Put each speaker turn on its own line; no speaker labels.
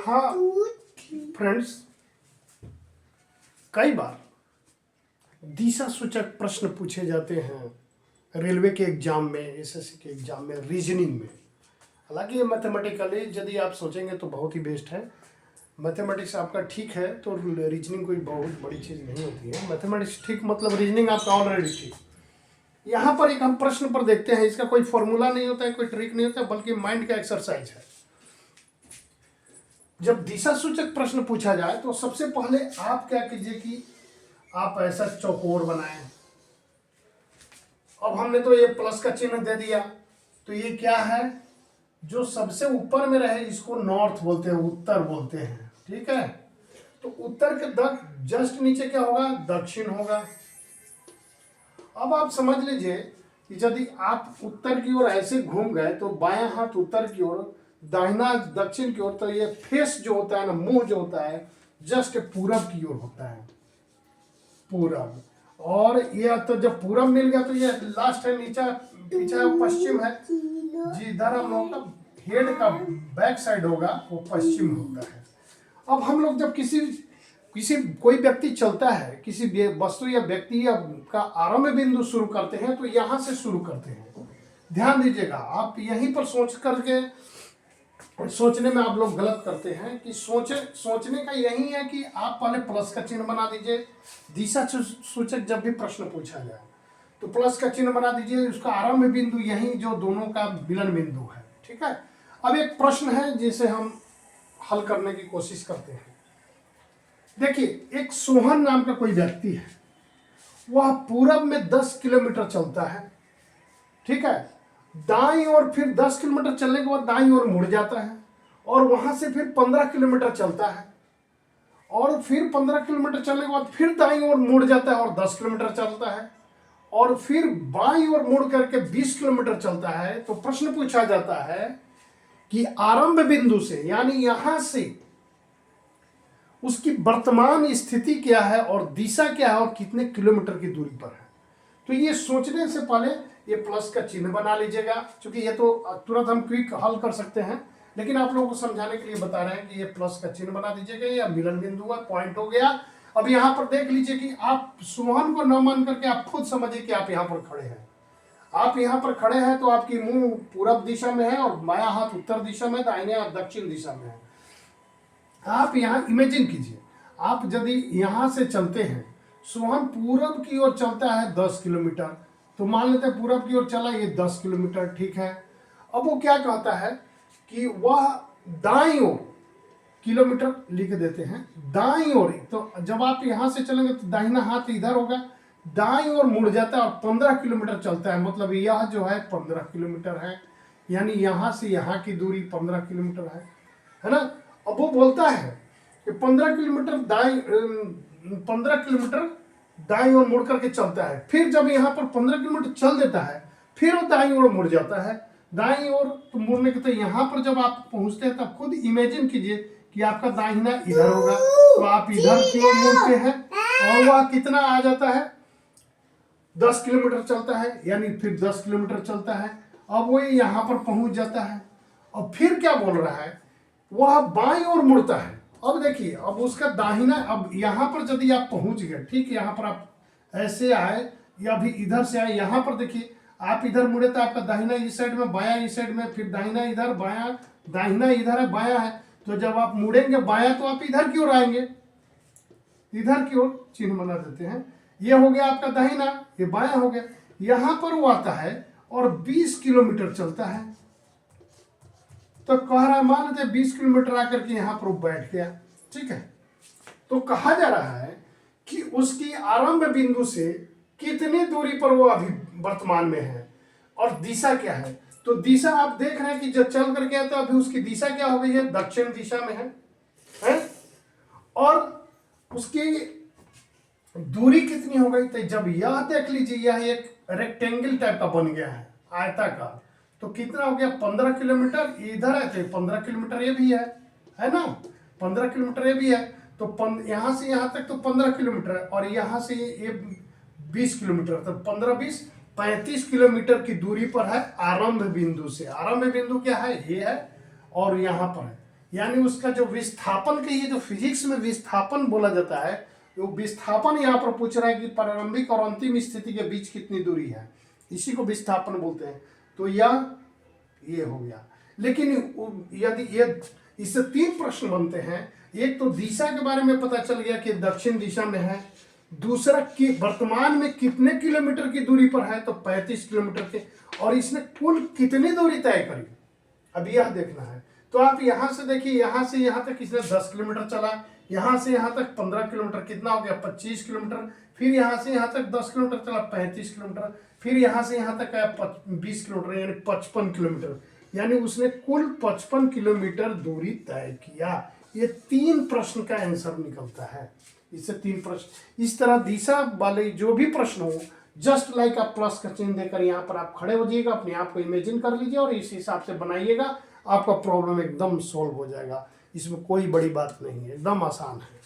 हाँ फ्रेंड्स, कई बार दिशा सूचक प्रश्न पूछे जाते हैं रेलवे के एग्जाम में, एसएससी के एग्जाम में, रीजनिंग में। हालांकि ये मैथमेटिकली यदि आप सोचेंगे तो बहुत ही बेस्ट है। मैथमेटिक्स आपका ठीक है तो रीजनिंग कोई बहुत बड़ी चीज़ नहीं होती है। मैथमेटिक्स ठीक मतलब रीजनिंग आपका ऑलरेडी ठीक। यहाँ पर एक हम प्रश्न पर देखते हैं, इसका कोई फॉर्मूला नहीं होता है, कोई ट्रिक नहीं होता है, बल्कि माइंड का एक्सरसाइज है। जब दिशा सूचक प्रश्न पूछा जाए तो सबसे पहले आप क्या कीजिए कि आप ऐसा चौकोर बनाएं। अब हमने तो ये प्लस का चिन्ह दे दिया, तो ये क्या है, जो सबसे ऊपर में रहे इसको नॉर्थ बोलते हैं, उत्तर बोलते हैं, ठीक है। तो उत्तर के जस्ट नीचे क्या होगा, दक्षिण होगा। अब आप समझ लीजिए कि यदि आप उत्तर की ओर ऐसे घूम गए तो बायां हाथ उत्तर की ओर, दाहिना दक्षिण की ओर, तो ये फेस जो होता है ना, मुंह जो होता है जस्ट पूरब की ओर होता है, पूरब। और ये तो जब पूरब मिल गया तो ये लास्ट है, नीचा पीछा पश्चिम है। जिधर हम लोग का हेड का बैक साइड होगा वो पश्चिम होता है। अब हम लोग जब किसी कोई व्यक्ति चलता है, किसी वस्तु या व्यक्ति या का आरंभ बिंदु शुरू करते हैं तो यहां से शुरू करते हैं। ध्यान दीजिएगा, आप यहीं पर सोच करके, सोचने में आप लोग गलत करते हैं कि सोचने का यही है कि आप पहले प्लस का चिन्ह बना दीजिए। दिशा सूचक जब भी प्रश्न पूछा जाए तो प्लस का चिन्ह बना दीजिए, उसका आरंभ बिंदु यही जो दोनों का मिलन बिंदु है, ठीक है। अब एक प्रश्न है जिसे हम हल करने की कोशिश करते हैं। देखिए, एक सोहन नाम का कोई व्यक्ति है, वह पूरब में 10 किलोमीटर चलता है, ठीक है। दाईं ओर फिर 10 किलोमीटर चलने के बाद दाईं ओर मुड़ जाता है और वहां से फिर 15 किलोमीटर चलता है और फिर 15 किलोमीटर चलने के बाद फिर दाईं ओर मुड़ जाता है और 10 किलोमीटर चलता है और फिर बाईं ओर मुड़ करके 20 किलोमीटर चलता है। तो प्रश्न पूछा जाता है कि आरंभ बिंदु से, यानी यहां से उसकी वर्तमान स्थिति क्या है और दिशा क्या है और कितने किलोमीटर की दूरी पर है। तो ये सोचने से पहले ये प्लस का चिन्ह बना लीजिएगा, क्योंकि ये तो तुरंत हम क्विक हल कर सकते हैं, लेकिन आप लोगों को समझाने के लिए बता रहे हैं कि ये प्लस का चिन्ह बना दीजिएगा। या मिलन बिंदु हुआ, पॉइंट हो गया। अब यहाँ पर देख लीजिए कि आप सोहन को न मान करके आप खुद समझिए कि आप यहाँ पर खड़े हैं। आप यहाँ पर खड़े हैं तो आपकी मुंह पूरब दिशा में है और बाया हाथ उत्तर दिशा में, दाहिने हाथ दक्षिण दिशा में है। आप यहाँ इमेजिन कीजिए, आप यदि यहाँ से चलते हैं, सोहन पूरब की ओर चलता है 10 किलोमीटर, तो मान लेते हैं पूरब की ओर चला ये 10 किलोमीटर, ठीक है। अब वो क्या कहता है कि वह दाईं ओर, किलोमीटर लिख देते हैं, दाईं ओर। तो जब आप यहाँ से चलेंगे तो दाहिना हाथ इधर होगा, दाईं ओर मुड़ जाता है और 15 किलोमीटर चलता है। मतलब यह जो है 15 किलोमीटर है, यानी यहाँ से यहाँ की दूरी 15 किलोमीटर है ना। अब वो बोलता है कि 15 किलोमीटर दाईं ओर मुड़ करके चलता है। फिर जब यहाँ पर 15 किलोमीटर चल देता है फिर वो दाईं ओर मुड़ जाता है। दाईं ओर तो मुड़ने के, तो यहाँ पर जब आप पहुंचते हैं तब खुद इमेजिन कीजिए कि आपका दाहिना इधर होगा, तो आप इधर की ओर मुड़ते हैं और वह कितना आ जाता है, 10 किलोमीटर चलता है, यानी फिर 10 किलोमीटर चलता है। अब वो यहाँ पर पहुंच जाता है और फिर क्या बोल रहा है, वह बाईं ओर मुड़ता है। अब देखिए, अब उसका दाहिना, अब यहाँ पर यदि आप पहुंच गए, ठीक, यहाँ पर आप ऐसे आए या भी इधर से आए, यहाँ पर देखिए आप इधर मुड़े तो आपका दाहिना इस साइड में, बायां इस साइड में, फिर दाहिना इधर, बायां, दाहिना इधर है, बायां है। तो जब आप मुड़ेंगे बायां तो आप इधर की ओर आएंगे, इधर की ओर चिन्ह बना देते हैं। ये हो गया आपका दाहिना, ये बायां हो गया। यहां पर वो आता है और 20 किलोमीटर चलता है। तो कह रहा है, मान लेते 20 किलोमीटर आकर के यहाँ पर बैठ गया, ठीक है। तो कहा जा रहा है कि उसकी आरंभ बिंदु से कितनी दूरी पर वो अभी वर्तमान में है और दिशा क्या है। तो दिशा आप देख रहे हैं कि जब चल करके आता है अभी उसकी दिशा क्या हो गई है, दक्षिण दिशा में है? और उसकी दूरी कितनी हो गई। तो जब यह देख लीजिए, यह एक रेक्टेंगल टाइप का बन गया है, आयताकार, तो कितना हो गया, 15 किलोमीटर। इधर है तो 15 किलोमीटर ये भी है ना, 15 किलोमीटर ये भी है। तो यहाँ से यहाँ तक तो 15 किलोमीटर है और यहाँ से ये 20 किलोमीटर, तो 15 20 35 किलोमीटर की दूरी पर है आरंभ बिंदु से। आरंभ बिंदु क्या है, ये है और यहाँ पर है। यानी उसका जो विस्थापन के, ये जो फिजिक्स में विस्थापन बोला जाता है, वो विस्थापन यहाँ पर पूछ रहा है कि प्रारंभिक और अंतिम स्थिति के बीच कितनी दूरी है, इसी को विस्थापन बोलते हैं। तो यह ये हो गया। लेकिन यदि ये इससे 3 प्रश्न बनते हैं। एक तो दिशा के बारे में पता चल गया कि दक्षिण दिशा में है, दूसरा कि वर्तमान में कितने किलोमीटर की दूरी पर है, तो 35 किलोमीटर के, और इसने कुल कितनी दूरी तय करी, अब यह देखना है। तो आप यहां से देखिए, यहां से यहां तक इसने 10 किलोमीटर चला, यहां से यहां तक 15 किलोमीटर, कितना हो गया 25 किलोमीटर, फिर यहां से यहां तक 10 किलोमीटर चला 35 किलोमीटर, फिर यहां से यहां तक आया 20 किलोमीटर, यानी 55 किलोमीटर, यानी उसने कुल 55 किलोमीटर दूरी तय किया। ये 3 प्रश्न का आंसर निकलता है, इससे 3 प्रश्न। इस तरह दिशा वाले जो भी प्रश्न हो, जस्ट लाइक आप प्लस का चिन्ह देकर यहाँ पर आप खड़े हो जाइएगा, अपने आप को इमेजिन कर लीजिए और इस हिसाब से बनाइएगा, आपका प्रॉब्लम एकदम सॉल्व हो जाएगा। इसमें कोई बड़ी बात नहीं है, एकदम आसान है।